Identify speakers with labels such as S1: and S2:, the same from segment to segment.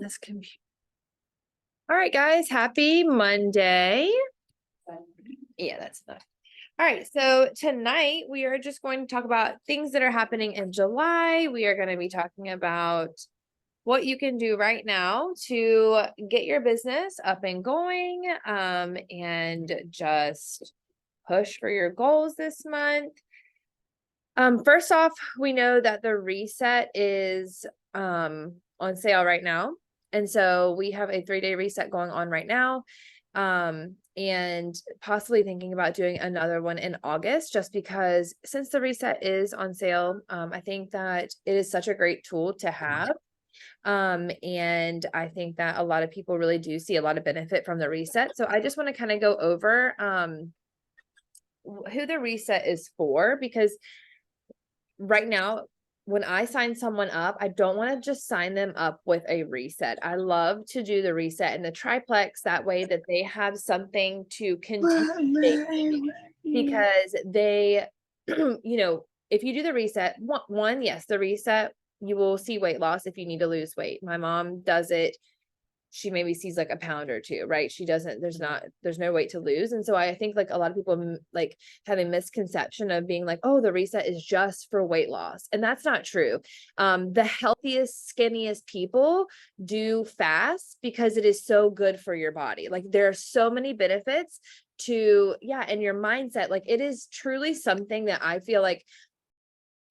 S1: This computer. All right, guys, happy Monday. Yeah, that's enough. All right, so tonight we are just going to talk about things that are happening in July. We are going to be talking about what you can do right now to get your business up and going, and just push for your goals this month. First off, we know that the reset is on sale right now. And so we have a 3-day reset going on right now. And possibly thinking about doing another one in August, just because since the reset is on sale, I think that it is such a great tool to have. And I think that a lot of people really do see a lot of benefit from the reset. So I just want to kind of go over who the reset is for, because right now, when I sign someone up, I don't want to just sign them up with a reset. I love to do the reset and the triplex, that way that they have something to continue, because they, if you do the reset, yes, the reset, you will see weight loss if you need to lose weight. My mom does it. She maybe sees like a pound or two, right? She doesn't, there's no weight to lose. And so I think like a lot of people like have a misconception of being like, oh, the reset is just for weight loss. And that's not true. The healthiest, skinniest people do fast because it is so good for your body. Like there are so many benefits to, and your mindset. Like it is truly something that I feel like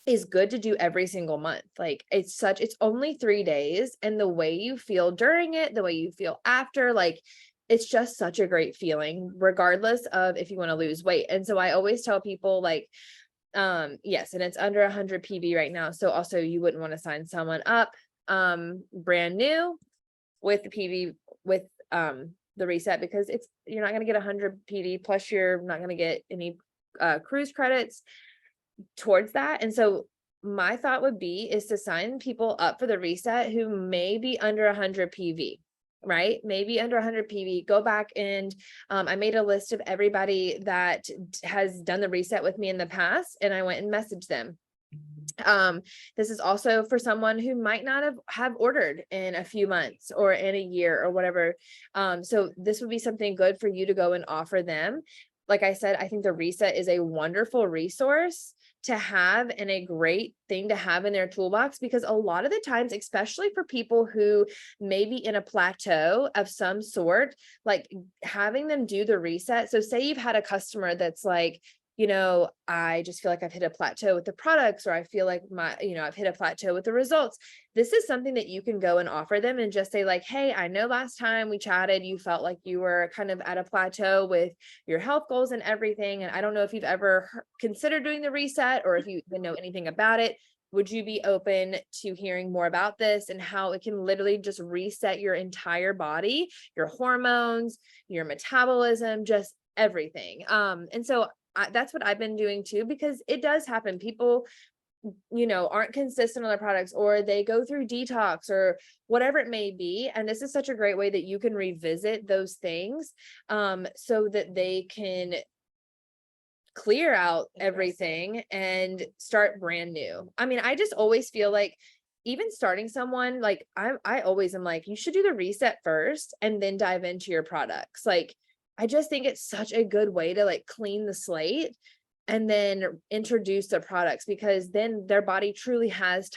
S1: is good to do every single month. Like it's only 3 days, and the way you feel during it, the way you feel after, like it's just such a great feeling, regardless of if you want to lose weight. And so I always tell people like, yes, and it's under 100 PV right now. So also you wouldn't want to sign someone up brand new with the PV with the reset, because you're not going to get 100 PV, plus you're not going to get any cruise credits towards that. And so my thought would be is to sign people up for the reset who may be under 100 PV, right? Maybe under 100 PV. Go back and I made a list of everybody that has done the reset with me in the past, and I went and messaged them. This is also for someone who might not have ordered in a few months or in a year or whatever. So this would be something good for you to go and offer them. Like I said, I think the reset is a wonderful resource to have and a great thing to have in their toolbox, because a lot of the times, especially for people who may be in a plateau of some sort, like having them do the reset. So say you've had a customer that's like, I just feel like I've hit a plateau with the products, or I feel like I've hit a plateau with the results. This is something that you can go and offer them and just say like, hey, I know last time we chatted, you felt like you were kind of at a plateau with your health goals and everything. And I don't know if you've ever considered doing the reset, or if you even know anything about it. Would you be open to hearing more about this and how it can literally just reset your entire body, your hormones, your metabolism, just everything. And so that's what I've been doing too, because it does happen. People, aren't consistent on their products, or they go through detox or whatever it may be. And this is such a great way that you can revisit those things, so that they can clear out everything and start brand new. I mean, I just always feel like even starting someone, like I always am like, you should do the reset first and then dive into your products. Like, I just think it's such a good way to like clean the slate and then introduce the products, because then their body truly has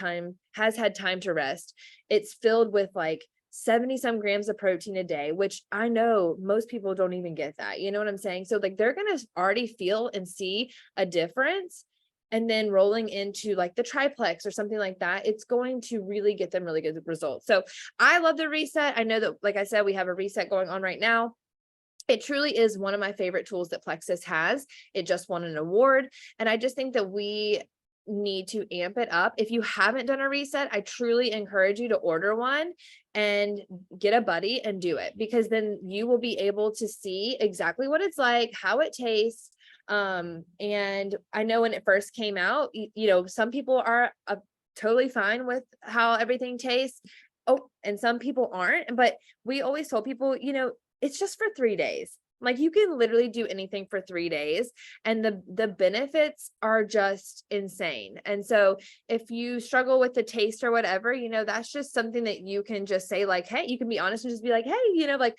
S1: had time to rest. It's filled with like 70 some grams of protein a day, which I know most people don't even get that. You know what I'm saying? So like they're going to already feel and see a difference. And then rolling into like the triplex or something like that, it's going to really get them really good results. So I love the reset. I know that, like I said, we have a reset going on right now. It truly is one of my favorite tools that Plexus has. It just won an award. And I just think that we need to amp it up. If you haven't done a reset, I truly encourage you to order one and get a buddy and do it, because then you will be able to see exactly what it's like, how it tastes. And I know when it first came out, some people are totally fine with how everything tastes. Oh, and some people aren't. But we always told people, it's just for 3 days. Like you can literally do anything for 3 days and the benefits are just insane. And so if you struggle with the taste or whatever, that's just something that you can just say like, hey, you can be honest and just be like, hey, like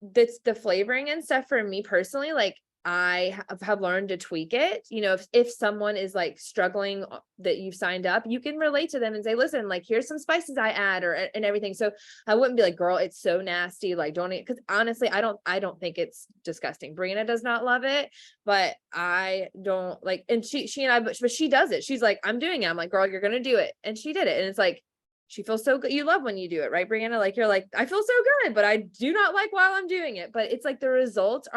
S1: that's the flavoring and stuff for me personally, like I have learned to tweak it. If someone is like struggling that you've signed up, you can relate to them and say, listen, like here's some spices I add and everything. So I wouldn't be like, girl, it's so nasty. Like don't eat, because honestly, I don't think it's disgusting. Brianna does not love it, but I don't like, and she and I, but she does it. She's like, I'm doing it. I'm like, girl, you're gonna do it. And she did it. And it's like, she feels so good. You love when you do it, right, Brianna? Like you're like, I feel so good, but I do not like while I'm doing it. But it's like the results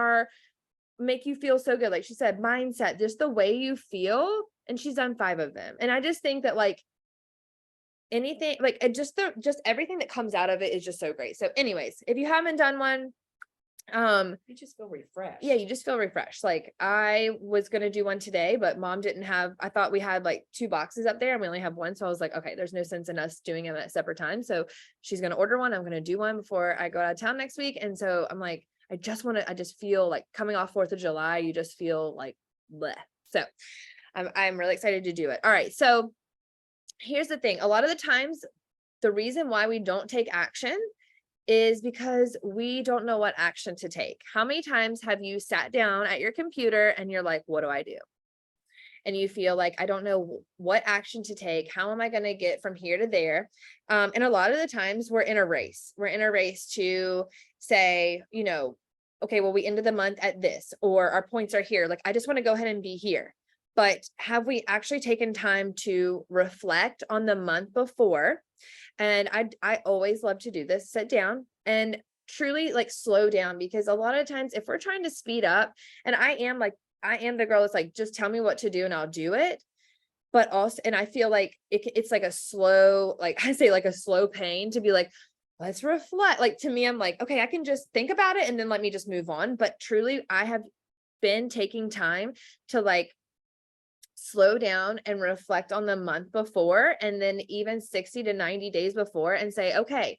S1: make you feel so good. Like she said, mindset, just the way you feel. And she's done 5 of them. And I just think that like anything, like just everything that comes out of it is just so great. So anyways, if you haven't done one,
S2: You just feel refreshed.
S1: yeah, you just feel refreshed. Like I was going to do one today, but mom didn't have, I thought we had like 2 boxes up there and we only have one. So I was like, okay, there's no sense in us doing them at separate times. So she's going to order one. I'm going to do one before I go out of town next week. And so I'm like, I just feel like coming off 4th of July, you just feel like bleh. So I'm really excited to do it. All right. So here's the thing. A lot of the times, the reason why we don't take action is because we don't know what action to take. How many times have you sat down at your computer and you're like, what do I do? And you feel like, I don't know what action to take. How am I going to get from here to there? And a lot of the times we're in a race. We're in a race to say, okay, well, we ended the month at this, or our points are here. Like, I just want to go ahead and be here. But have we actually taken time to reflect on the month before? And I always love to do this, sit down and truly like slow down, because a lot of times if we're trying to speed up, and I am the girl that's like, just tell me what to do and I'll do it. But also, and I feel like it's like a slow, like I say, like a slow pain to be like, let's reflect. Like to me, I'm like, okay, I can just think about it and then let me just move on. But truly, I have been taking time to like slow down and reflect on the month before, and then even 60 to 90 days before, and say, okay,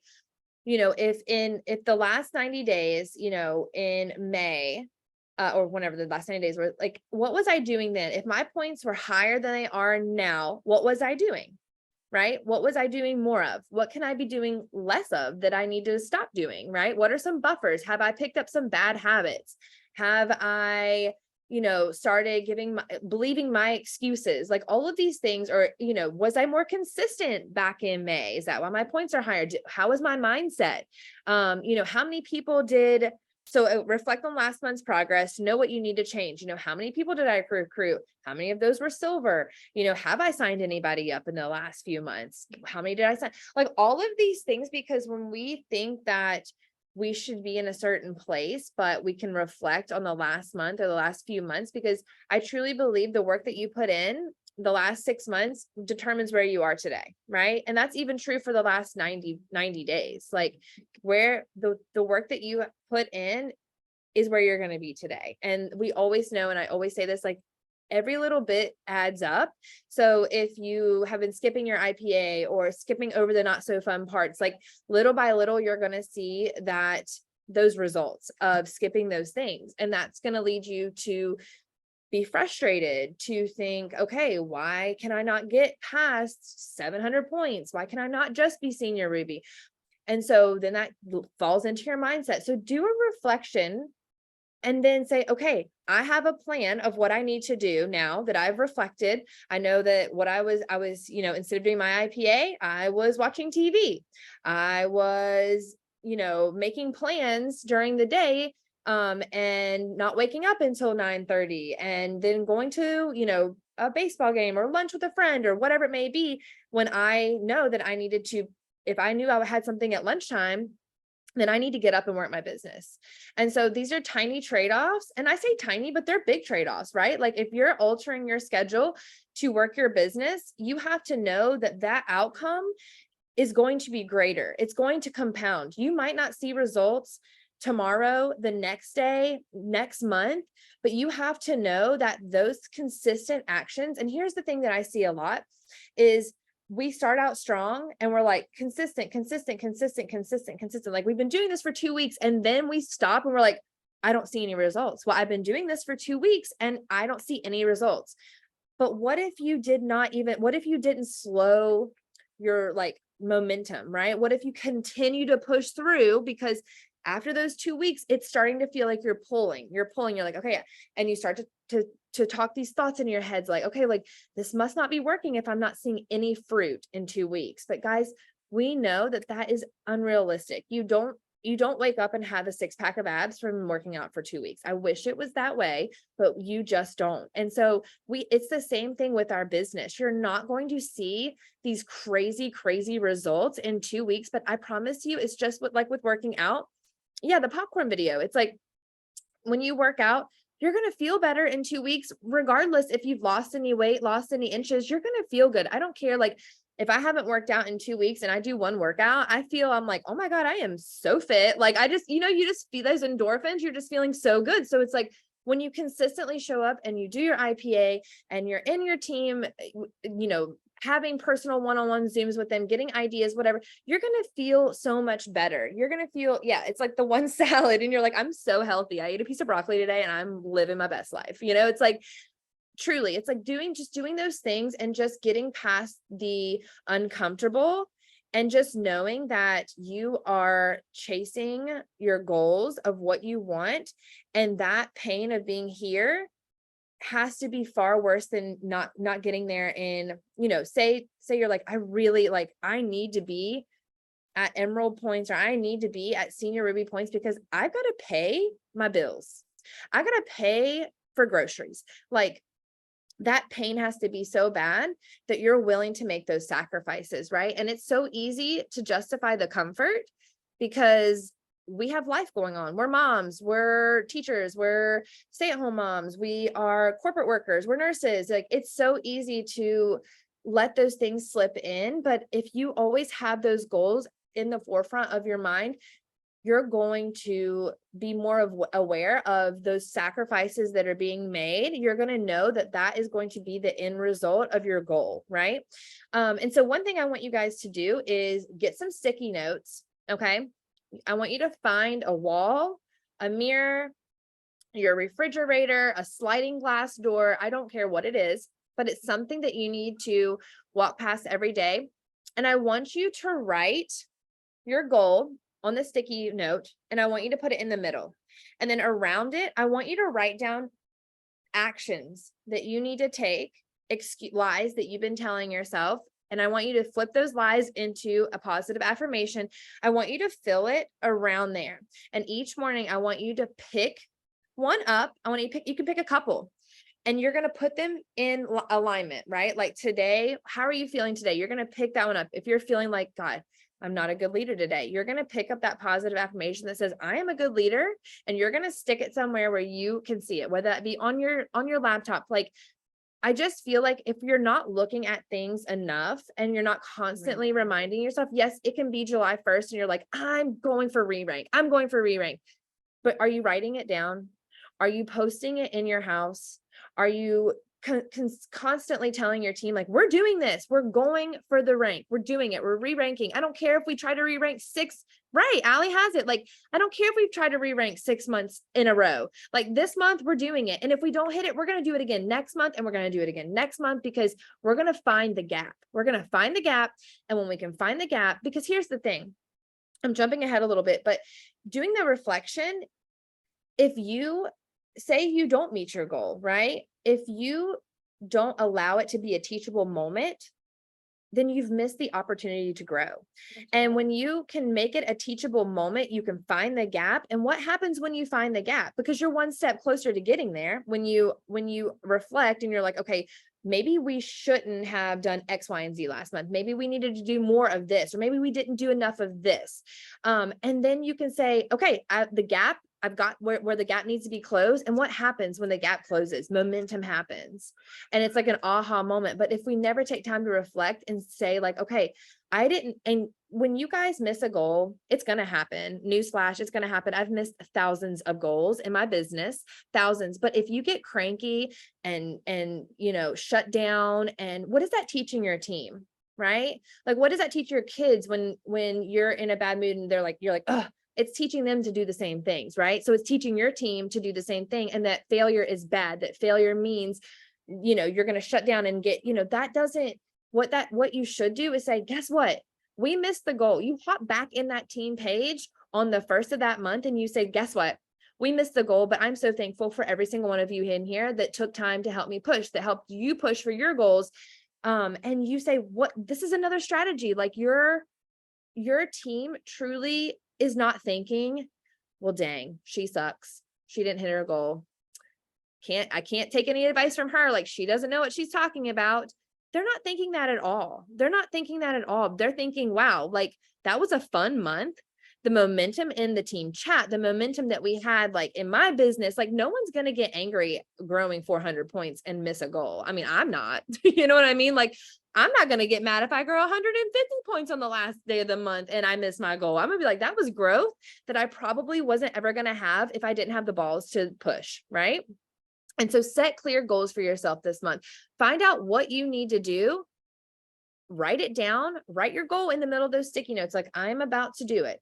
S1: if the last 90 days, in May, or whenever the last 90 days were, like, what was I doing then? If my points were higher than they are now, what was I doing? Right? What was I doing more of? What can I be doing less of that I need to stop doing? Right? What are some buffers? Have I picked up some bad habits? Have I, started believing my excuses? Like all of these things, or, was I more consistent back in May? Is that why my points are higher? How was my mindset? How many people did, so reflect on last month's progress, know what you need to change. How many people did I recruit? How many of those were silver? Have I signed anybody up in the last few months? How many did I sign? Like all of these things, because when we think that we should be in a certain place, but we can reflect on the last month or the last few months, because I truly believe the work that you put in the last 6 months determines where you are today. Right. And that's even true for the last 90 days. Like where the work that you put in is where you're going to be today. And we always know, and I always say this, like every little bit adds up. So if you have been skipping your IPA or skipping over the not so fun parts, like little by little, you're going to see that those results of skipping those things. And that's going to lead you to be frustrated, to think, okay, why can I not get past 700 points? Why can I not just be senior Ruby? And so then that falls into your mindset. So do a reflection and then say, okay, I have a plan of what I need to do now that I've reflected. I know that what I was, instead of doing my IPA, I was watching TV. I was, making plans during the day, and not waking up until 9:30, and then going to, a baseball game or lunch with a friend or whatever it may be, when I know that I needed to, if I knew I had something at lunchtime, then I need to get up and work my business. And so these are tiny trade-offs. And I say tiny, but they're big trade-offs, right? Like if you're altering your schedule to work your business, you have to know that that outcome is going to be greater. It's going to compound. You might not see results tomorrow, the next day, next month, but you have to know that those consistent actions, and here's the thing that I see a lot is we start out strong and we're like consistent. Like we've been doing this for 2 weeks and then we stop and we're like, I don't see any results. Well, I've been doing this for 2 weeks and I don't see any results. But what if you what if you didn't slow your like momentum, right? What if you continue to push through, because after those 2 weeks, it's starting to feel like you're pulling, you're like, okay. And you start to talk these thoughts in your heads, like, okay, like this must not be working if I'm not seeing any fruit in 2 weeks. But guys, we know that that is unrealistic. You don't wake up and have a 6 pack of abs from working out for 2 weeks. I wish it was that way, but you just don't. And so it's the same thing with our business. You're not going to see these crazy, crazy results in 2 weeks, but I promise you, it's just like with working out. Yeah, the popcorn video. It's like when you work out, you're going to feel better in 2 weeks, regardless if you've lost any weight, lost any inches, you're going to feel good. I don't care. Like if I haven't worked out in 2 weeks and I do one workout, I'm like, oh my God, I am so fit. Like I just, you just feel those endorphins. You're just feeling so good. So it's like when you consistently show up and you do your IPA and you're in your team, having personal one-on-one Zooms with them, getting ideas, whatever, you're going to feel so much better. You're going to feel, yeah, it's like the one salad and you're like, I'm so healthy. I ate a piece of broccoli today and I'm living my best life. It's like, truly, it's like doing those things and just getting past the uncomfortable and just knowing that you are chasing your goals of what you want. And that pain of being here has to be far worse than not getting there. In, say you're like, I need to be at Emerald points, or I need to be at Senior Ruby points because I've got to pay my bills. I got to pay for groceries. Like that pain has to be so bad that you're willing to make those sacrifices, right? And it's so easy to justify the comfort because we have life going on. We're moms, we're teachers, we're stay-at-home moms, we are corporate workers, we're nurses. Like it's so easy to let those things slip in. But if you always have those goals in the forefront of your mind, you're going to be more aware of those sacrifices that are being made. You're going to know that that is going to be the end result of your goal, right? And so one thing I want you guys to do is get some sticky notes, okay? I want you to find a wall, a mirror, your refrigerator, a sliding glass door. I don't care what it is, but it's something that you need to walk past every day. And I want you to write your goal on the sticky note, and I want you to put it in the middle. And then around it, I want you to write down actions that you need to take, lies that you've been telling yourself. And I want you to flip those lies into a positive affirmation. I want you to fill it around there. And each morning, I want you to pick one up. You can pick a couple. And you're going to put them in alignment, right? Like today, how are you feeling today? You're going to pick that one up. If you're feeling like, God, I'm not a good leader today, you're going to pick up that positive affirmation that says, I am a good leader. And you're going to stick it somewhere where you can see it, whether that be on your laptop. Like, I just feel like if you're not looking at things enough and you're not constantly reminding yourself, yes, it can be July 1st and you're like, I'm going for re-rank. But are you writing it down? Are you posting it in your house? Are you constantly telling your team, like, we're doing this, we're going for the rank, we're doing it, we're re-ranking. I don't care if we try to re-rank 6, right? Allie has it. Like, I don't care if we've tried to re-rank 6 months in a row. Like this month we're doing it. And if we don't hit it, we're going to do it again next month. And we're going to do it again next month, because we're going to find the gap. We're going to find the gap. And when we can find the gap, because here's the thing, I'm jumping ahead a little bit, but doing the reflection, if you say you don't meet your goal, right? If you don't allow it to be a teachable moment, then you've missed the opportunity to grow. And when you can make it a teachable moment, you can find the gap. And what happens when you find the gap? Because you're one step closer to getting there. When you reflect and you're like, okay, maybe we shouldn't have done X, Y, and Z last month. Maybe we needed to do more of this, or maybe we didn't do enough of this. And then you can say, okay, the gap, I've got where the gap needs to be closed. And what happens when the gap closes? Momentum happens. And it's like an aha moment. But if we never take time to reflect and say like, okay, and when you guys miss a goal, it's going to happen. Newsflash, it's going to happen. I've missed thousands of goals in my business, thousands. But if you get cranky and shut down, and what is that teaching your team? Right? Like, what does that teach your kids when you're in a bad mood and you're like, oh, it's teaching them to do the same things, right? So it's teaching your team to do the same thing, and that failure is bad, that failure means, you're going to shut down and get, that doesn't, what you should do is say, guess what? We missed the goal. You hop back in that team page on the first of that month and you say, guess what? We missed the goal, but I'm so thankful for every single one of you in here that took time to help me push, that helped you push for your goals. And you say, what, this is another strategy. Like your team truly is not thinking, well, dang, she sucks. She didn't hit her goal. I can't take any advice from her. Like, she doesn't know what she's talking about. They're not thinking that at all. They're not thinking that at all. They're thinking, wow, like that was a fun month. The momentum in the team chat, the momentum that we had, like in my business, like no one's going to get angry growing 400 points and miss a goal. I mean, I'm not, you know what I mean? Like, I'm not going to get mad if I grow 150 points on the last day of the month and I miss my goal. I'm gonna be like, that was growth that I probably wasn't ever going to have if I didn't have the balls to push. Right. And so set clear goals for yourself this month. Find out what you need to do. Write it down, write your goal in the middle of those sticky notes. Like, I'm about to do it.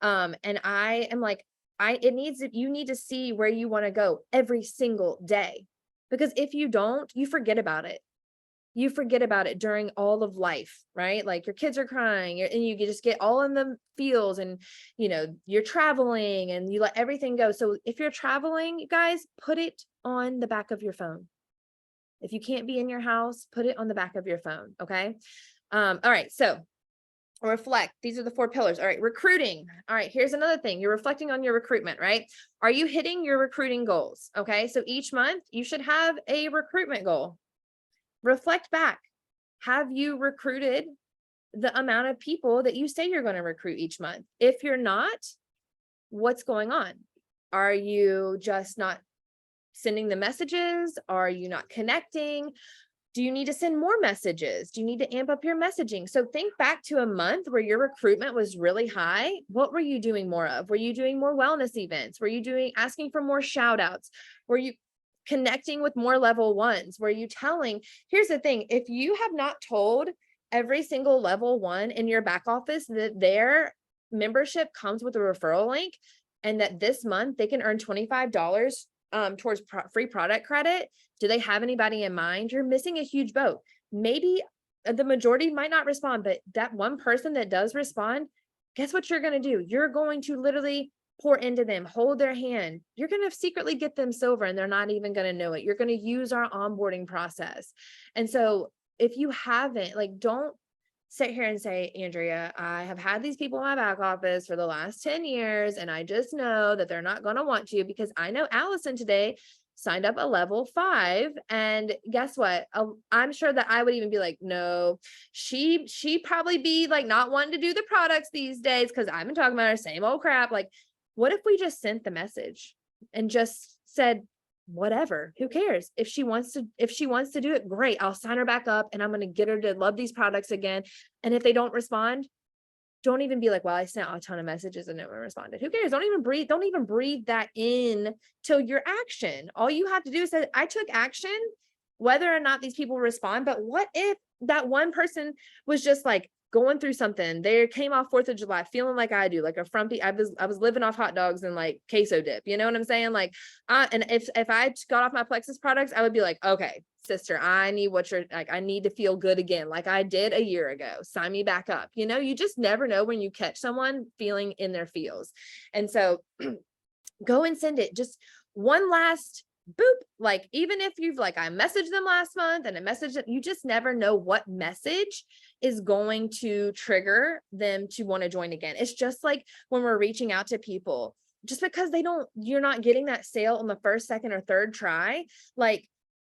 S1: And I am like, you need to see where you want to go every single day, because if you don't, you forget about it. You forget about it during all of life, right? Like your kids are crying and you just get all in the feels and, you're traveling and you let everything go. So if you're traveling, you guys, put it on the back of your phone. If you can't be in your house, put it on the back of your phone. Okay. All right. So reflect. These are the 4 pillars. All right. Recruiting. All right. Here's another thing. You're reflecting on your recruitment, right? Are you hitting your recruiting goals? Okay. So each month you should have a recruitment goal. Reflect back. Have you recruited the amount of people that you say you're going to recruit each month? If you're not, what's going on? Are you just not sending the messages? Are you not connecting? Do you need to send more messages? Do you need to amp up your messaging? So think back to a month where your recruitment was really high. What were you doing more of? Were you doing more wellness events? Were you asking for more shout outs? Were you connecting with more level ones? Were you here's the thing. If you have not told every single level 1 in your back office that their membership comes with a referral link and that this month they can earn $25 towards free product credit, do they have anybody in mind? You're missing a huge boat. Maybe the majority might not respond, but that one person that does respond, guess what you're going to do? You're going to literally pour into them, hold their hand. You're going to secretly get them silver and they're not even going to know it. You're going to use our onboarding process. And so if you haven't, like, don't sit here and say, Andrea, I have had these people in my back office for the last 10 years, and I just know that they're not going to want to, because I know Allison today signed up a level 5. And guess what? I'm sure that I would even be like, no, she probably be like not wanting to do the products these days, because I've been talking about our same old crap. Like, what if we just sent the message and just said, whatever, who cares? If she wants to do it, great. I'll sign her back up and I'm going to get her to love these products again. And if they don't respond, don't even be like, well, I sent a ton of messages and no one responded. Who cares? Don't even breathe that in to your action. All you have to do is say, I took action, whether or not these people respond. But what if that one person was just like going through something? They came off 4th of July feeling like I do, like a frumpy. I was living off hot dogs and like queso dip. You know what I'm saying? Like, and if I got off my Plexus products, I would be like, okay, sister, I need I need to feel good again, like I did a year ago. Sign me back up. You just never know when you catch someone feeling in their feels. And so go and send it. Just one last boop. Like, even if you've I messaged them last month and a message that you just never know what message is going to trigger them to want to join again. It's just like when we're reaching out to people, just because you're not getting that sale on the first, second, or third try, like,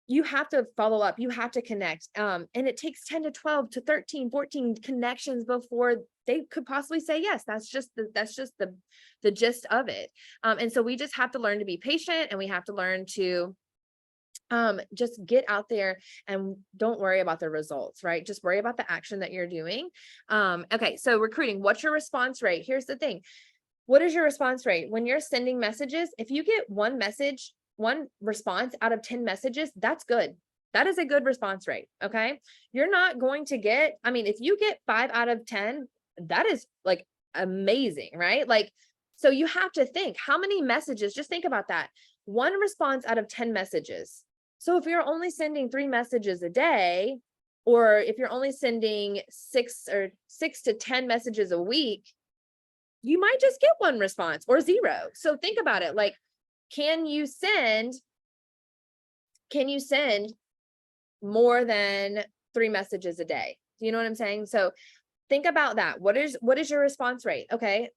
S1: you have to follow up, you have to connect. And it takes 10 to 12 to 13, 14 connections before they could possibly say yes. That's just the gist of it. And so we just have to learn to be patient, and we have to learn to just get out there and don't worry about the results, right? Just worry about the action that you're doing. Okay. So recruiting, what's your response rate? Here's the thing. What is your response rate when you're sending messages? If you get one response out of 10 messages, that's good. That is a good response rate. Okay. You're not going to get, if you get 5 out of 10, that is like amazing, right? Like, So you have to think, how many messages, just think about that. One response out of 10 messages. So if you're only sending 3 messages a day, or if you're only sending 6 to 10 messages a week, you might just get 1 response or 0. So think about it. Like, can you send more than 3 messages a day? Do you know what I'm saying? So think about that. What is your response rate? Okay.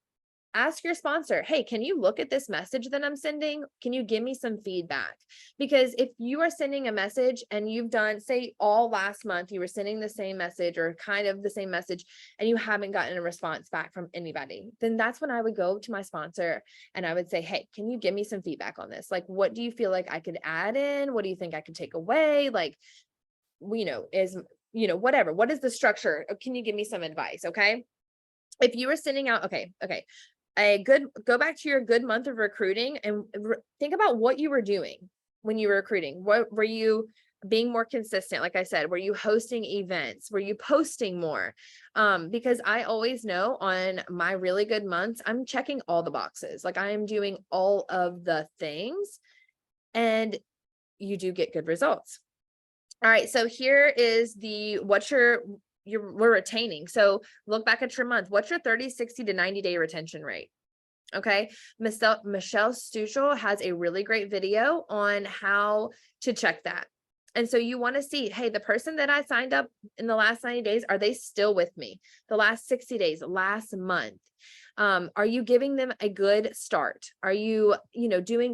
S1: Ask your sponsor, hey, can you look at this message that I'm sending? Can you give me some feedback? Because if you are sending a message and you've done, say, all last month, you were sending the same message or kind of the same message, and you haven't gotten a response back from anybody, then that's when I would go to my sponsor and I would say, hey, can you give me some feedback on this? Like, what do you feel like I could add in? What do you think I could take away? Like, whatever. What is the structure? Can you give me some advice? Okay. If you were sending out, okay. Go back to your good month of recruiting and think about what you were doing when you were recruiting. What were you being more consistent? Like I said, were you hosting events? Were you posting more? Because I always know on my really good months, I'm checking all the boxes. Like I am doing all of the things, and you do get good results. All right. So here is we're retaining. So look back at your month. What's your 30, 60 to 90-day retention rate? Okay. Michelle Stuchel has a really great video on how to check that. And so you want to see, hey, the person that I signed up in the last 90 days, are they still with me? The last 60 days, last month? Are you giving them a good start? Are you,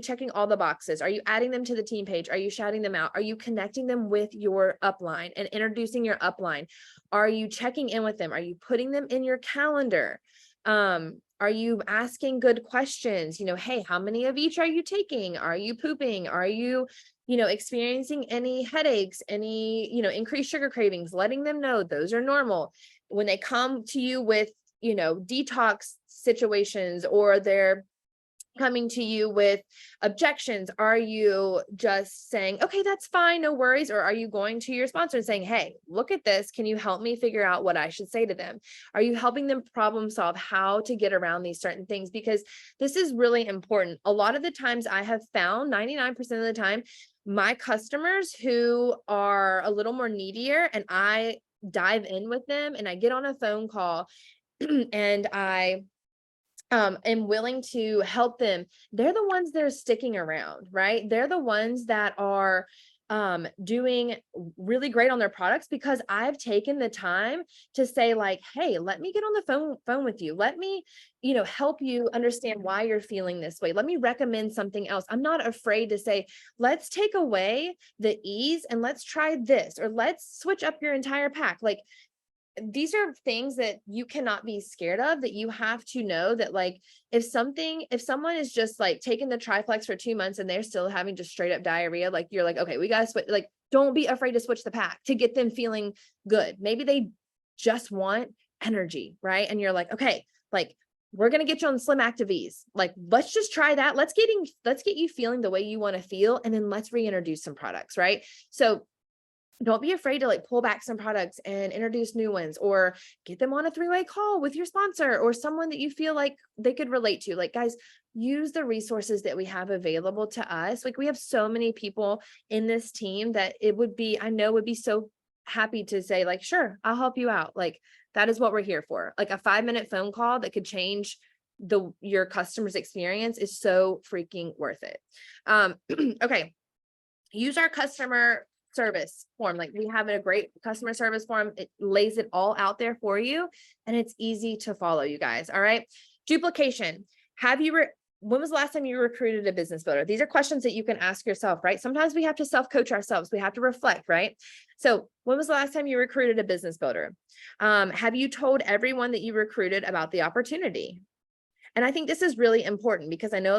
S1: checking all the boxes? Are you adding them to the team page? Are you shouting them out? Are you connecting them with your upline and introducing your upline? Are you checking in with them? Are you putting them in your calendar? Are you asking good questions? Hey, how many of each are you taking? Are you pooping? Are you, experiencing any headaches, any, increased sugar cravings? Letting them know those are normal. When they come to you with, detox situations, or they're coming to you with objections, are you just saying, okay, that's fine, no worries? Or are you going to your sponsor and saying, hey, look at this. Can you help me figure out what I should say to them? Are you helping them problem solve how to get around these certain things? Because this is really important. A lot of the times I have found 99% of the time, my customers who are a little more needier, and I dive in with them and I get on a phone call and I am willing to help them, they're the ones that are sticking around, right? They're the ones that are doing really great on their products, because I've taken the time to say, like, hey, let me get on the phone with you. Let me, help you understand why you're feeling this way. Let me recommend something else. I'm not afraid to say, let's take away the ease and let's try this, or let's switch up your entire pack. Like, these are things that you cannot be scared of, that you have to know that, like, if someone is just like taking the triplex for 2 months and they're still having just straight up diarrhea, like, you're like, okay, we gotta switch. Like, don't be afraid to switch the pack to get them feeling good. Maybe they just want energy, right? And you're like, okay, like, we're going to get you on Slim Active Ease. Like, let's just try that. Let's get you feeling the way you want to feel. And then let's reintroduce some products, right? So don't be afraid to, like, pull back some products and introduce new ones, or get them on a 3-way call with your sponsor or someone that you feel like they could relate to. Like, guys, use the resources that we have available to us. Like, we have so many people in this team that I know would be so happy to say, like, sure, I'll help you out. Like, that is what we're here for. Like, a 5-minute phone call that could change your customer's experience is so freaking worth it. Okay. Use our customer service form. Like, we have a great customer service form. It lays it all out there for you, and it's easy to follow, you guys. All right. Duplication. When was the last time you recruited a business builder? These are questions that you can ask yourself, right? Sometimes we have to self-coach ourselves. We have to reflect, right? So when was the last time you recruited a business builder? Have you told everyone that you recruited about the opportunity? And I think this is really important, because I know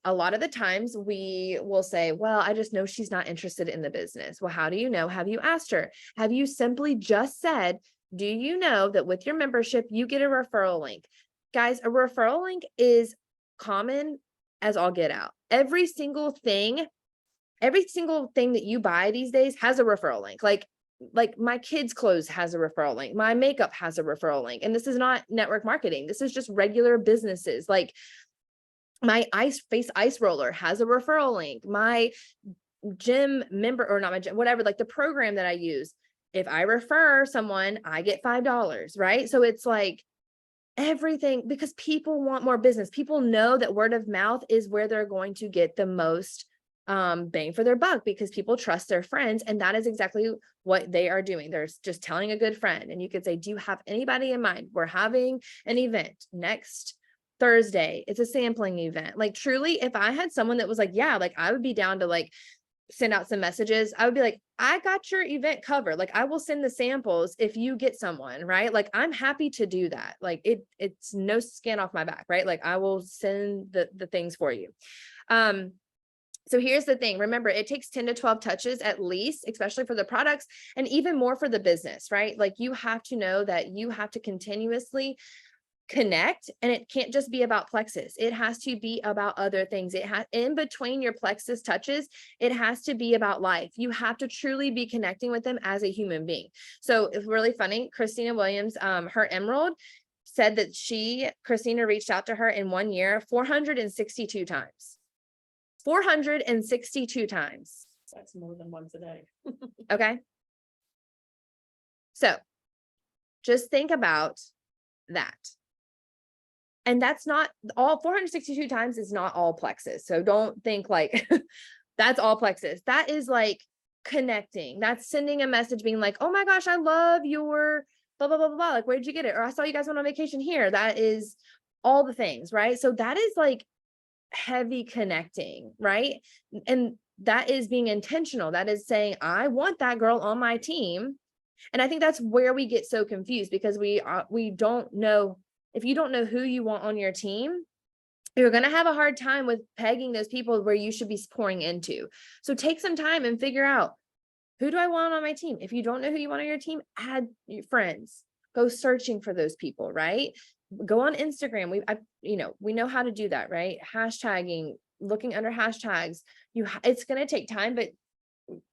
S1: a lot of the times we will say, well, I just know she's not interested in the business. Well, how do you know? Have you asked her? Have you simply just said, do you know that with your membership, you get a referral link? Guys, a referral link is common as all get out. Every single thing that you buy these days has a referral link. Like my kids' clothes has a referral link. My makeup has a referral link. And this is not network marketing. This is just regular businesses. Like, My ice roller has a referral link. My gym member, or not my gym, whatever, like the program that I use, if I refer someone, I get $5, right? So it's like everything, because people want more business. People know that word of mouth is where they're going to get the most bang for their buck, because people trust their friends. And that is exactly what they are doing. They're just telling a good friend. And you could say, do you have anybody in mind? We're having an event next Thursday. It's a sampling event. Like truly, if I had someone that was like, yeah, like I would be down to like send out some messages, I would be like, I got your event covered. Like I will send the samples if you get someone, right? Like I'm happy to do that. Like it's no skin off my back, right? Like I will send the things for you. So here's the thing. Remember, it takes 10 to 12 touches at least, especially for the products, and even more for the business, right? Like you have to know that you have to continuously connect, and it can't just be about Plexus. It has to be about other things. It has, in between your Plexus touches, it has to be about life. You have to truly be connecting with them as a human being. So it's really funny. Christina Williams, her Emerald, said that Christina reached out to her in 1 year 462 times. 462 times.
S2: That's more than once a day.
S1: Okay. So just think about that. And that's not all. 462 times is not all Plexus. So don't think like that's all Plexus. That is like connecting. That's sending a message being like, oh my gosh, I love your blah, blah, blah, blah, blah. Like, where did you get it? Or I saw you guys went on vacation here. That is all the things, right? So that is like heavy connecting, right? And that is being intentional. That is saying, I want that girl on my team. And I think that's where we get so confused, because we don't know. If you don't know who you want on your team, you're going to have a hard time with pegging those people where you should be pouring into. So take some time and figure out, who do I want on my team? If you don't know who you want on your team, add your friends, go searching for those people, right? Go on Instagram. We know how to do that, right? Hashtagging, looking under hashtags. It's going to take time, but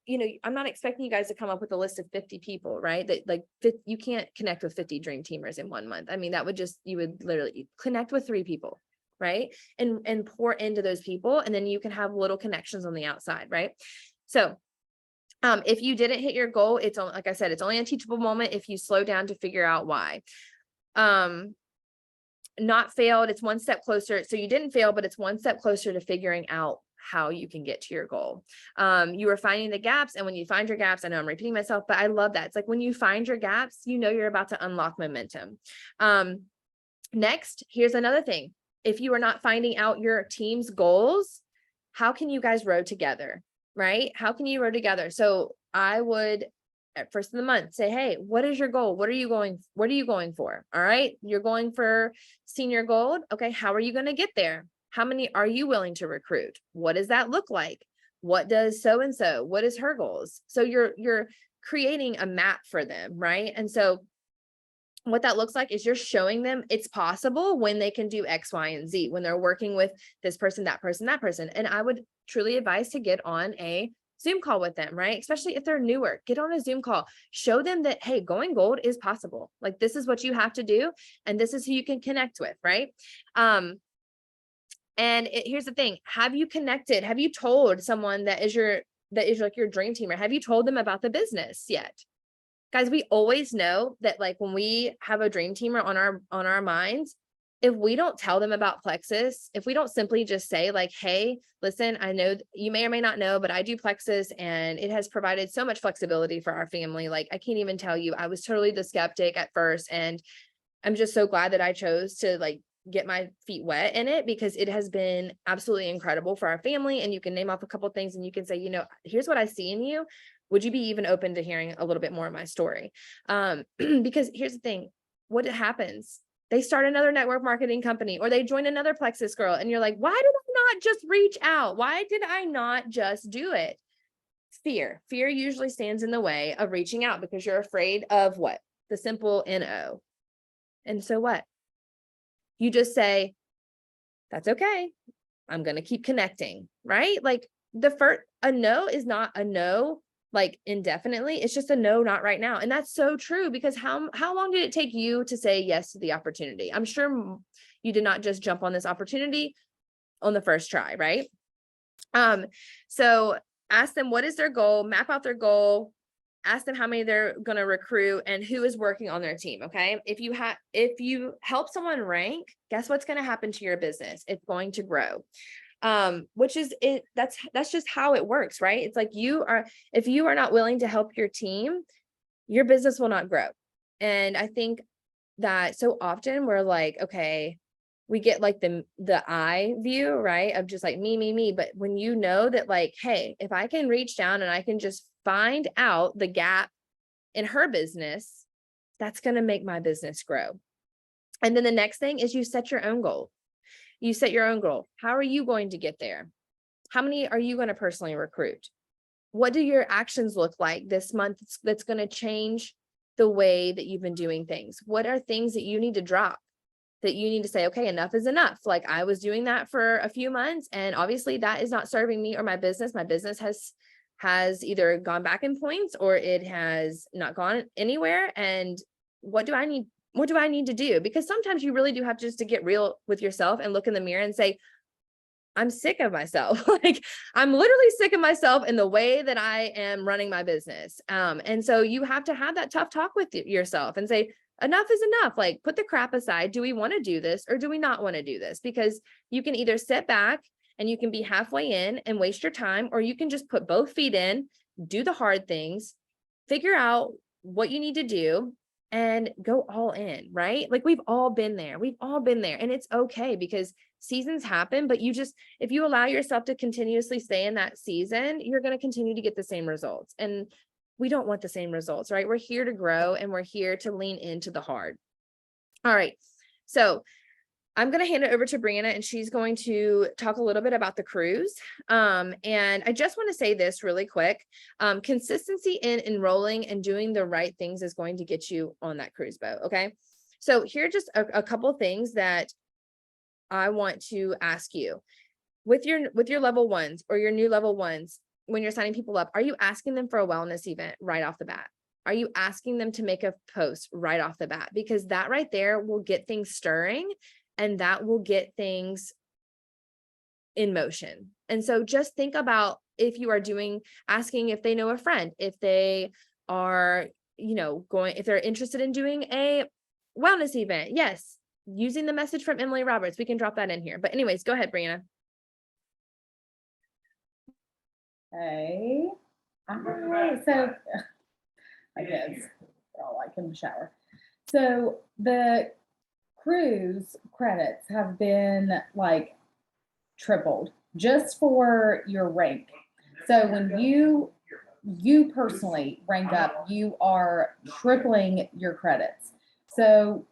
S1: I'm not expecting you guys to come up with a list of 50 people, right? That like you can't connect with 50 dream teamers in 1 month. I mean, you would literally connect with 3 people, right? And pour into those people. And then you can have little connections on the outside, right? So if you didn't hit your goal, it's only, like I said, it's only a teachable moment if you slow down to figure out why. Not failed, it's one step closer. So you didn't fail, but it's one step closer to figuring out how you can get to your goal. You are finding the gaps. And when you find your gaps, I know I'm repeating myself, but I love that. It's like when you find your gaps, you're about to unlock momentum. Next, here's another thing. If you are not finding out your team's goals, how can you guys row together, right? How can you row together? So I would, at first of the month, say, hey, what is your goal? What are you going for? All right. You're going for senior gold. Okay. How are you going to get there? How many are you willing to recruit? What does that look like? What does so-and-so, what is her goals? So you're creating a map for them, right? And so what that looks like is you're showing them it's possible when they can do X, Y, and Z, when they're working with this person, that person, that person. And I would truly advise to get on a Zoom call with them, right? Especially if they're newer, get on a Zoom call, show them that, hey, going gold is possible. Like this is what you have to do. And this is who you can connect with, right? Here's the thing. Have you connected? Have you told someone that is like your dream team, or have you told them about the business yet? Guys, we always know that like when we have a dream teamer on our minds, if we don't tell them about Plexus, if we don't simply just say like, hey, listen, I know you may or may not know, but I do Plexus and it has provided so much flexibility for our family. Like I can't even tell you, I was totally the skeptic at first. And I'm just so glad that I chose to like get my feet wet in it, because it has been absolutely incredible for our family. And you can name off a couple of things and you can say, here's what I see in you. Would you be even open to hearing a little bit more of my story? Because here's the thing, what happens? They start another network marketing company, or they join another Plexus girl. And you're like, why did I not just reach out? Why did I not just do it? Fear usually stands in the way of reaching out, because you're afraid of what? The simple NO. And so what? You just say, that's okay. I'm going to keep connecting, right? Like a no is not a no, like indefinitely. It's just a no, not right now. And that's so true, because how long did it take you to say yes to the opportunity? I'm sure you did not just jump on this opportunity on the first try, right? So ask them what is their goal, map out their goal, ask them how many they're going to recruit and who is working on their team. Okay. If you help someone rank, guess what's going to happen to your business? It's going to grow. Which is it. That's just how it works, right? It's like if you are not willing to help your team, your business will not grow. And I think that so often we're like, okay, we get like the eye view, right? Of just like me. But when you know that like, hey, if I can reach down and I can just find out the gap in her business, that's going to make my business grow. And then the next thing is you set your own goal. You set your own goal. How are you going to get there? How many are you going to personally recruit? What do your actions look like this month that's going to change the way that you've been doing things? What are things that you need to drop, that you need to say, okay, enough is enough? Like I was doing that for a few months and obviously that is not serving me or my business. My business has either gone back in points or it has not gone anywhere. And what do I need to do? Because sometimes you really do have just to get real with yourself and look in the mirror and say, I'm sick of myself. Like I'm literally sick of myself in the way that I am running my business. And so you have to have that tough talk with yourself and say, enough is enough. Like put the crap aside. Do we want to do this or do we not want to do this? Because you can either sit back and you can be halfway in and waste your time, or you can just put both feet in, do the hard things, figure out what you need to do and go all in, right? Like we've all been there. And it's okay because seasons happen, but if you allow yourself to continuously stay in that season, you're going to continue to get the same results. And we don't want the same results, right? We're here to grow and we're here to lean into the hard. All right. So I'm going to hand it over to Brianna and she's going to talk a little bit about the cruise. And I just want to say this really quick. Consistency in enrolling and doing the right things is going to get you on that cruise boat. Okay. So here are just a couple things that I want to ask you with your level ones or your new level ones. When you're signing people up, are you asking them for a wellness event right off the bat? Are you asking them to make a post right off the bat? Because that right there will get things stirring and that will get things in motion. And so just think about if you are asking if they know a friend, if they are, if they're interested in doing a wellness event. Yes. Using the message from Emily Roberts, we can drop that in here. But anyways, go ahead, Brianna.
S3: Okay. So I guess they're all like in the shower. So the cruise credits have been like tripled just for your rank. So when you personally rank up, you are tripling your credits. So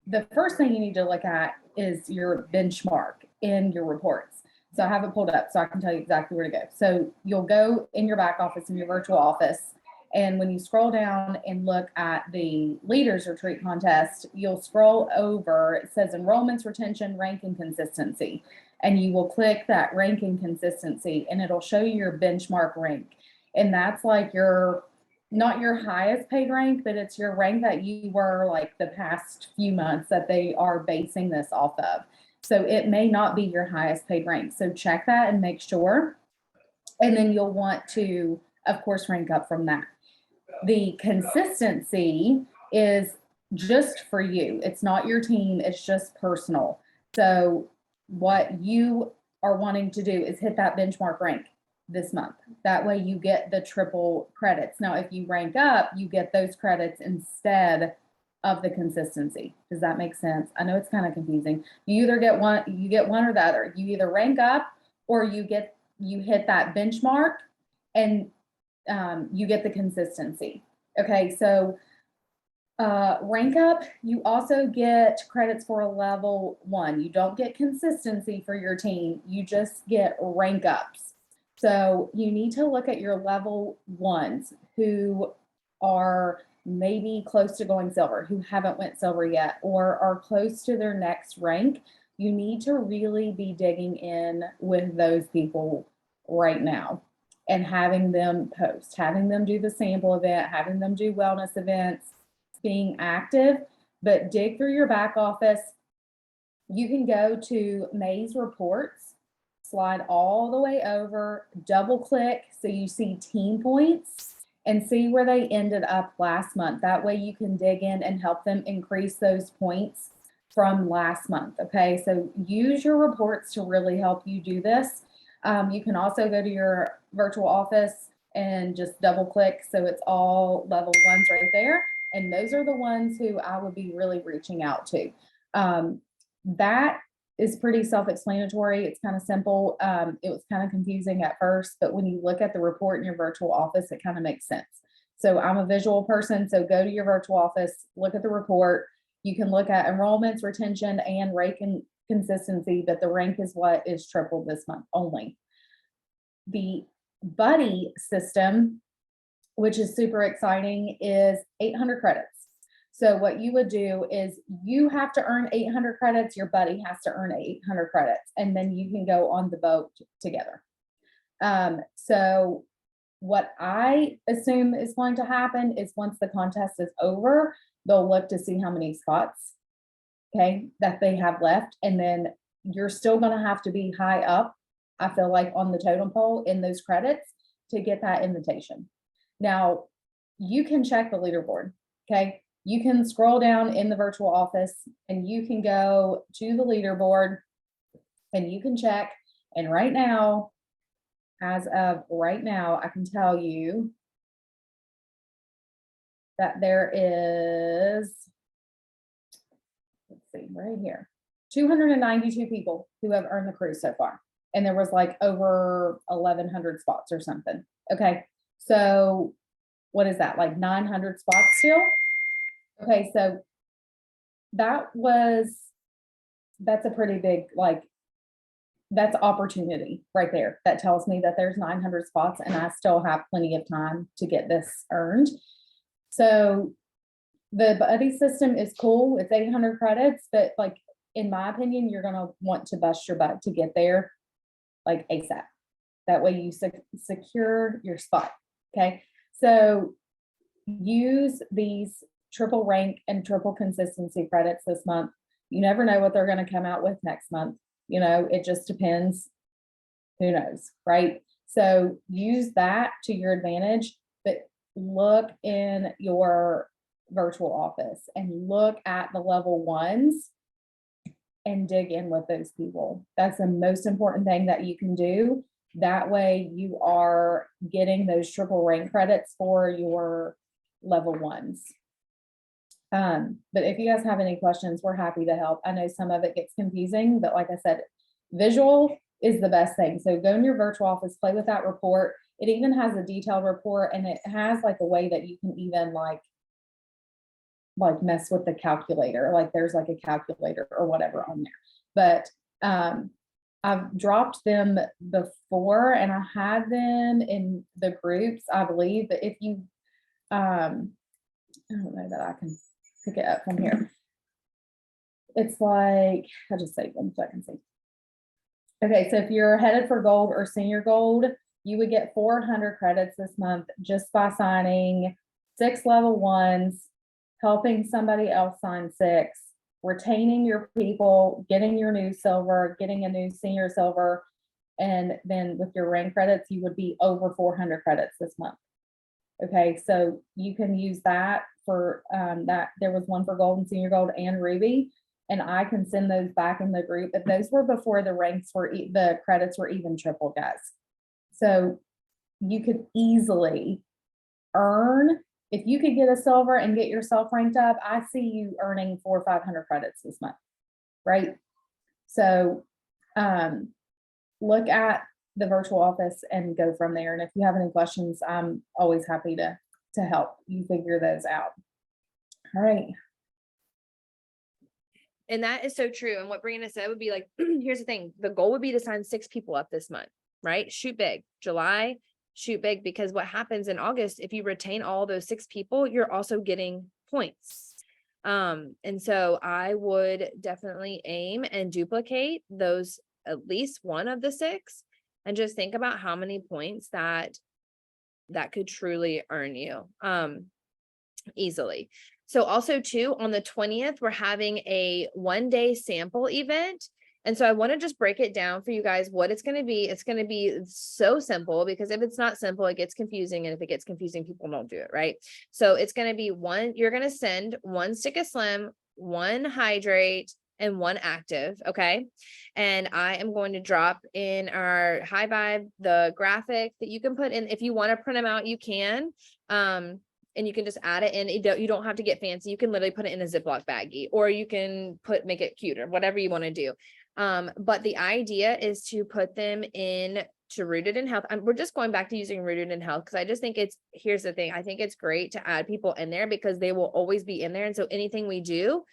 S3: the first thing you need to look at is your benchmark in your reports. So I have it pulled up so I can tell you exactly where to go. So you'll go in your back office, in your virtual office, and when you scroll down and look at the Leaders Retreat Contest, you'll scroll over, it says enrollments, retention, rank, and consistency. And you will click that rank and consistency, and it'll show you your benchmark rank. And that's like not your highest paid rank, but it's your rank that you were like the past few months that they are basing this off of. So it may not be your highest paid rank. So check that and make sure. And then you'll want to, of course, rank up from that. The consistency is just for you. It's not your team. It's just personal. So what you are wanting to do is hit that benchmark rank this month. That way you get the triple credits. Now, if you rank up, you get those credits instead of the consistency. Does that make sense? I know it's kind of confusing. You either get one or the other. You either rank up or you hit that benchmark and you get the consistency. Okay, so rank up, you also get credits for a level 1. You don't get consistency for your team. You just get rank ups. So you need to look at your level 1s who are maybe close to going silver, who haven't went silver yet, or are close to their next rank. You need to really be digging in with those people right now and having them post, having them do the sample event, having them do wellness events, being active, but dig through your back office you can go to Maze Reports, slide all the way over, double click so you see team points and see where they ended up last month. That way you can dig in and help them increase those points from last month. Okay, so use your reports to really help you do this. You can also go to your virtual office and just double click so it's all level ones right there. And those are the ones who I would be really reaching out to. That is pretty self-explanatory. It's kind of simple. It was kind of confusing at first, but when you look at the report in your virtual office, it kind of makes sense. So I'm a visual person, so go to your virtual office, look at the report. You can look at enrollments, retention, and rank and consistency, but the rank is what is tripled this month only. The buddy system, which is super exciting, is 800 credits. So what you would do is you have to earn 800 credits, your buddy has to earn 800 credits, and then you can go on the boat together. So what I assume is going to happen is once the contest is over, they'll look to see how many spots, okay, that they have left. And then you're still going to have to be high up, I feel like, on the totem pole in those credits to get that invitation. Now, you can check the leaderboard, okay? You can scroll down in the virtual office and you can go to the leaderboard and you can check. And right now, as of right now, I can tell you that there is, let's see, right here, 292 people who have earned the cruise so far. And there was like over 1,100 spots or something. Okay, so what is that, like 900 spots still? Okay, so that's a pretty big, like, that's opportunity right there. That tells me that there's 900 spots and I still have plenty of time to get this earned. So the buddy system is cool. It's 800 credits, but like, in my opinion, you're going to want to bust your butt to get there like ASAP. That way you secure your spot. Okay. So use these triple rank and triple consistency credits this month. You never know what they're going to come out with next month. You know, it just depends. Who knows, right? So use that to your advantage, but look in your virtual office and look at the level ones and dig in with those people. That's the most important thing that you can do. That way you are getting those triple rank credits for your level ones. But if you guys have any questions, we're happy to help. I know some of it gets confusing, but like I said, visual is the best thing. So go in your virtual office, play with that report. It even has a detailed report and it has like a way that you can even like mess with the calculator. Like there's like a calculator or whatever on there. But I've dropped them before and I had them in the groups, I believe. But if you, I don't know that I can pick it up from here. It's like, I'll just say one so I can see. Okay, so if you're headed for gold or senior gold, you would get 400 credits this month just by signing 6 level ones, helping somebody else sign 6, retaining your people, getting your new silver, getting a new senior silver, and then with your rank credits, you would be over 400 credits this month. Okay, so you can use that for that. There was one for gold and senior gold and ruby, and I can send those back in the group. But those were before the ranks were the credits were even triple, guys. So you could easily earn, if you could get a silver and get yourself ranked up, I see you earning 400 or 500 credits this month, right? So look at the virtual office and go from there. And if you have any questions, I'm always happy to help you figure those out. All right.
S1: And that is so true. And what Brianna said would be like, here's the thing. The goal would be to sign 6 people up this month, right? Shoot big. July, shoot big, because what happens in August, if you retain all those 6 people, you're also getting points. And so I would definitely aim and duplicate those, at least one of the 6, and just think about how many points that could truly earn you easily. So also too, on the 20th, we're having a 1-day sample event. And so I want to just break it down for you guys what it's going to be. It's going to be so simple, because if it's not simple, it gets confusing. And if it gets confusing, people don't do it, right? So it's going to be you're going to send 1 stick of Slim, 1 hydrate, and 1 active. Okay. And I am going to drop in our High Vibe the graphic that you can put in. If you want to print them out, you can. And you can just add it in. You don't have to get fancy. You can literally put it in a Ziploc baggie, or you can make it cuter, whatever you want to do. But the idea is to put them in to Rooted in Health. We're just going back to using Rooted in Health, because I just think here's the thing. I think it's great to add people in there, because they will always be in there. And so anything we do,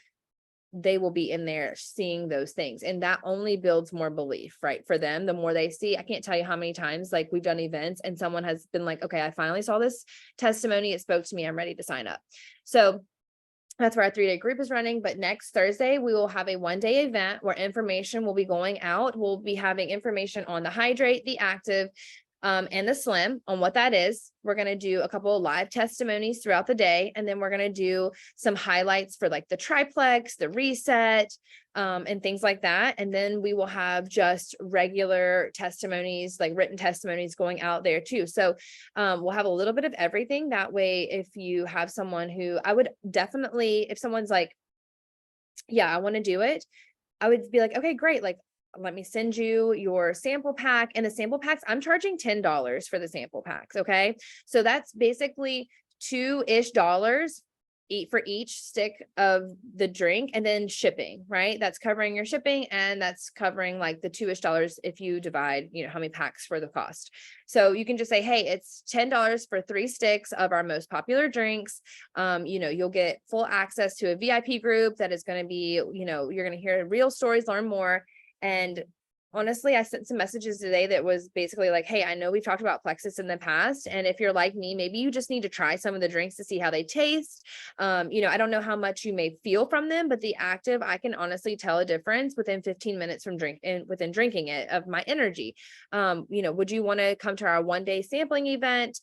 S1: they will be in there seeing those things. And that only builds more belief, right? For them, the more they see. I can't tell you how many times like we've done events and someone has been like, okay, I finally saw this testimony. It spoke to me. I'm ready to sign up. So that's where our 3-day group is running. But next Thursday, we will have a 1-day event where information will be going out. We'll be having information on the hydrate, the active, and the Slim, on what that is. We're going to do a couple of live testimonies throughout the day. And then we're going to do some highlights for like the triplex, the reset, and things like that. And then we will have just regular testimonies, like written testimonies going out there too. So we'll have a little bit of everything. That way, if you have someone who, I would definitely, if someone's like, yeah, I want to do it, I would be like, okay, great. Like, let me send you your sample pack. And the sample packs, I'm charging $10 for the sample packs. Okay. So that's basically $2-ish for each stick of the drink, and then shipping, right? That's covering your shipping, and that's covering like the $2-ish if you divide, how many packs for the cost. So you can just say, hey, it's $10 for 3 sticks of our most popular drinks. You'll get full access to a VIP group that is going to be, you're going to hear real stories, learn more. And honestly, I sent some messages today that was basically like, hey, I know we've talked about Plexus in the past. And if you're like me, maybe you just need to try some of the drinks to see how they taste. I don't know how much you may feel from them, but the active, I can honestly tell a difference within 15 minutes within drinking it, of my energy. Would you want to come to our 1-day sampling event?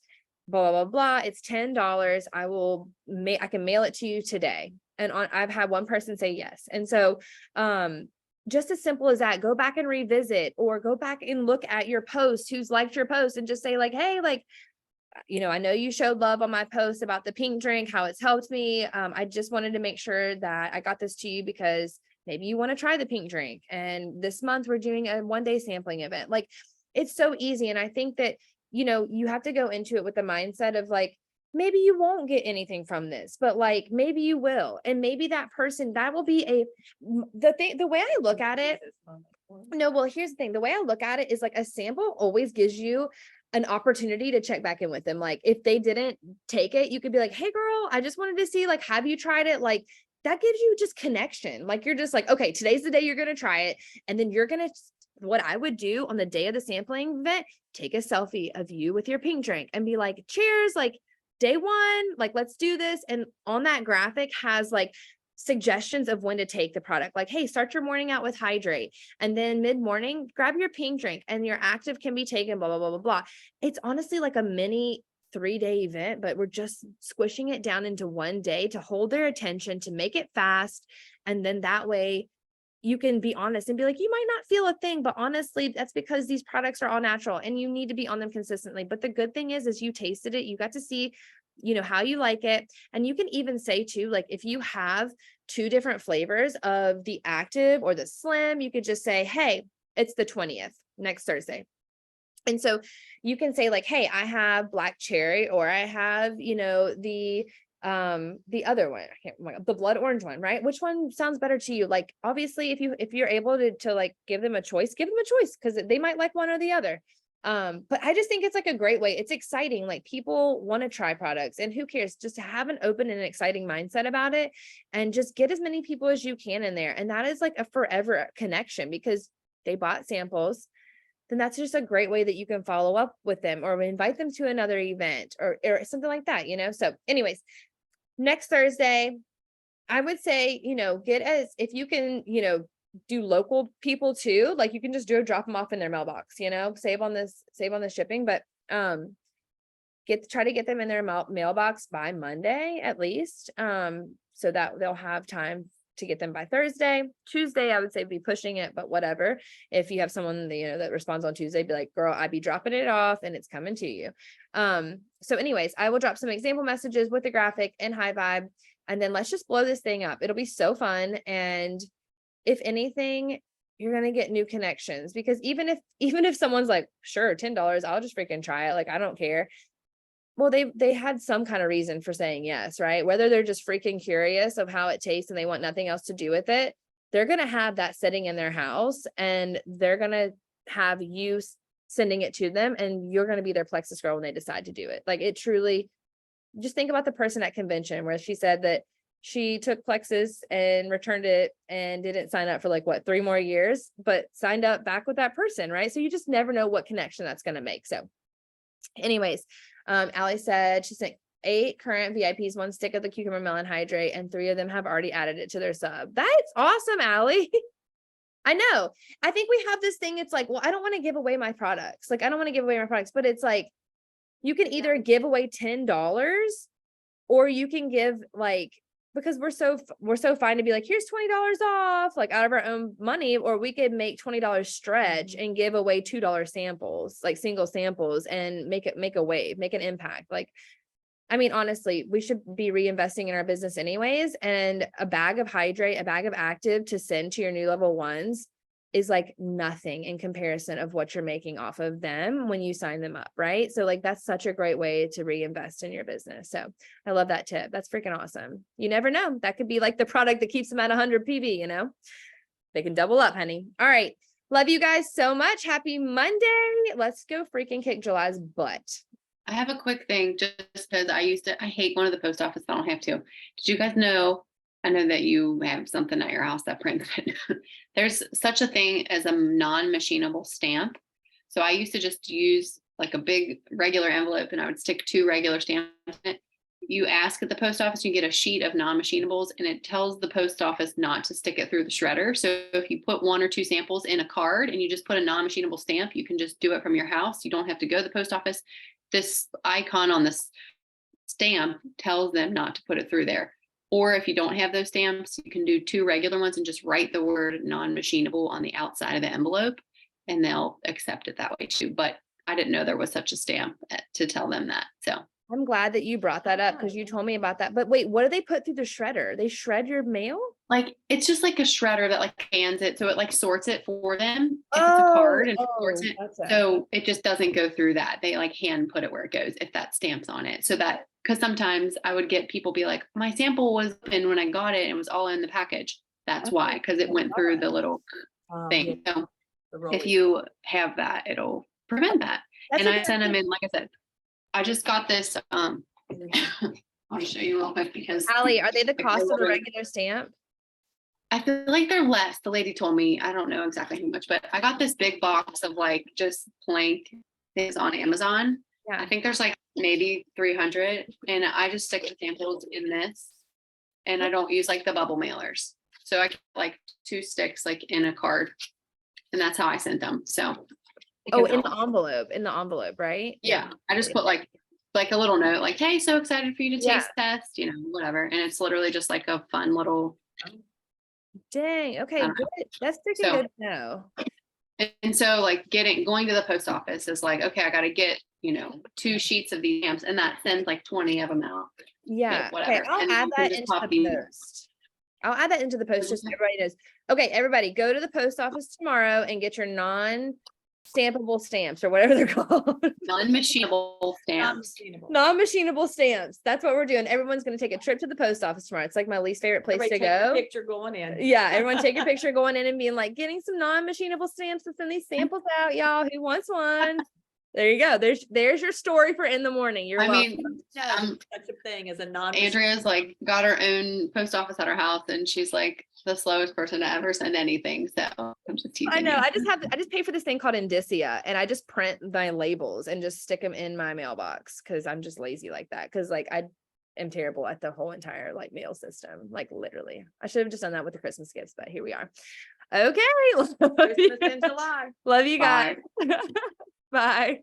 S1: Blah, blah, blah, blah. It's $10. I can mail it to you today. And I've had one person say yes. And so, just as simple as that, go back and revisit, or go back and look at your post, who's liked your post, and just say like, hey, like, I know you showed love on my post about the pink drink, how it's helped me. I just wanted to make sure that I got this to you because maybe you want to try the pink drink. And this month we're doing a 1-day sampling event. Like, it's so easy. And I think that, you have to go into it with the mindset of like, maybe you won't get anything from this, but like, maybe you will. And maybe that person, that will be the way I look at it. No, well, here's the thing. The way I look at it is like, a sample always gives you an opportunity to check back in with them. Like, if they didn't take it, you could be like, hey girl, I just wanted to see, like, have you tried it? Like, that gives you just connection. Like, you're just like, okay, today's the day you're going to try it. And then what I would do on the day of the sampling event, take a selfie of you with your pink drink and be like, cheers, like, day 1, like, let's do this. And on that graphic has like suggestions of when to take the product. Like, hey, start your morning out with hydrate. And then mid-morning, grab your pink drink, and your active can be taken, blah, blah, blah, blah, blah. It's honestly like a mini 3-day event, but we're just squishing it down into 1 day to hold their attention, to make it fast. And then that way you can be honest and be like, you might not feel a thing, but honestly, that's because these products are all natural and you need to be on them consistently. But the good thing is you tasted it, you got to see, how you like it. And you can even say too, like, if you have 2 different flavors of the active or the Slim, you could just say, hey, it's the 20th, next Thursday. And so you can say like, hey, I have black cherry, or I have, the other one, the blood orange one, right? Which one sounds better to you? Like, obviously, if you're able to like give them a choice, because they might like one or the other. But I just think it's like a great way. It's exciting. Like, people want to try products, and who cares? Just to have an open and exciting mindset about it, and just get as many people as you can in there. And that is like a forever connection, because they bought samples. Then that's just a great way that you can follow up with them, or invite them to another event, or something like that, So anyways, next Thursday, I would say, if you can, do local people too, like, you can just drop them off in their mailbox, save on the shipping, but, try to get them in their mailbox by Monday at least. so that they'll have time to get them by Thursday. Tuesday, I would say be pushing it, but whatever. If you have someone that, you know, that responds on Tuesday, be like, girl, I'd be dropping it off and it's coming to you. So anyways, I will drop some example messages with the graphic and High Vibe, and then let's just blow this thing up. It'll be so fun. And if anything, you're going to get new connections, because even if someone's like, sure, $10, I'll just freaking try it. Like, I don't care. Well, they had some kind of reason for saying yes, right? Whether they're just freaking curious of how it tastes and they want nothing else to do with it, they're going to have that sitting in their house, and they're going to have you sending it to them, and you're going to be their Plexus girl when they decide to do it. Like, it truly, just think about the person at convention where she said that she took Plexus and returned it and didn't sign up for like 3 more years, but signed up back with that person, right? So you just never know what connection that's going to make. So anyways, Allie said she sent 8 current VIPs 1 stick of the cucumber melon hydrate, and 3 of them have already added it to their sub. That's awesome, Allie. I know. I think we have this thing. It's like, well, I don't want to give away my products. Like, I don't want to give away my products, but it's like, you can either give away $10 or you can give like, because we're so fine to be like, here's $20 off, like out of our own money, or we could make $20 stretch and give away $2 samples, like single samples, and make a wave, make an impact. Like, I mean, honestly, we should be reinvesting in our business anyways. And a bag of hydrate, a bag of active to send to your new level ones is like nothing in comparison of what you're making off of them when you sign them up, right? So like, that's such a great way to reinvest in your business. So I love that tip. That's freaking awesome. You never know. That could be like the product that keeps them at 100 PV, you know, they can double up, honey. All right. Love you guys so much. Happy Monday. Let's go freaking kick July's butt.
S4: I have a quick thing, just because I hate going to the post office, but I don't have to. Did you guys know, I know that you have something at your house that prints it. There's such a thing as a non-machinable stamp. So I used to just use like a big regular envelope, and I would stick 2 regular stamps in it. You ask at the post office, you get a sheet of non-machinables, and it tells the post office not to stick it through the shredder. So if you put 1 or 2 samples in a card and you just put a non-machinable stamp, you can just do it from your house. You don't have to go to the post office. This icon on this stamp tells them not to put it through there. Or if you don't have those stamps, you can do 2 regular ones and just write the word non-machinable on the outside of the envelope, and they'll accept it that way too. But I didn't know there was such a stamp to tell them that. So
S1: I'm glad that you brought that up, because you told me about that. But wait, what do they put through the shredder? They shred your mail?
S4: like, it's just like a shredder that like scans it. So it like sorts it for them. If it's a card and sorts it. So it just doesn't go through that. They like hand put it where it goes if that stamp's on it. So that, because sometimes I would get people be like, my sample was in when I got it and it was all in the package. That's why, because it went through the little thing. So if you have that, it'll prevent that. And I sent them in, like I said, I just got this, I'll show you real quick because
S1: Allie, are they the cost of a regular stamp?
S4: I feel like they're less. The lady told me, I don't know exactly how much, but I got this big box of like just blank things on Amazon.
S1: Yeah.
S4: I think there's like maybe 300, and I just stick the samples in this, and I don't use like the bubble mailers. So I get like 2 sticks like in a card, and that's how I sent them. So
S1: Oh, in the envelope, right?
S4: yeah, I just put like a little note like, hey, so excited for you to taste test, you know, whatever. And it's literally just like a fun little.
S1: Dang. Okay. Good. That's freaking good to know.
S4: And so like going to the post office is like, okay, I got to get, you know, 2 sheets of these stamps, and that sends like 20 of them out.
S1: Yeah.
S4: Whatever.
S1: Okay. I'll add that into the post. I'll add that into the post just so everybody knows. Okay, everybody, go to the post office tomorrow and get your non-stampable stamps, or whatever they're called.
S4: Non-machinable stamps.
S1: Non-machinable stamps. That's what we're doing. Everyone's going to take a trip to the post office tomorrow. It's like my least favorite place to go.
S2: Picture going in.
S1: Yeah, everyone take a picture going in and being like, getting some non-machinable stamps to send these samples out, y'all. Who wants one? There you go. There's your story for in the morning. You're welcome.
S2: Such a thing as a non.
S4: Andrea's like got her own post office at her house, and she's like the slowest person to ever send anything. So I'm just teasing.
S1: I know.
S4: you.
S1: I just pay for this thing called Indicia, and I just print my labels and just stick them in my mailbox because I'm just lazy like that. Because like I am terrible at the whole entire like mail system. Like literally, I should have just done that with the Christmas gifts, but here we are. Okay.
S2: Christmas in July.
S1: Love you
S4: Bye.
S1: guys. Bye.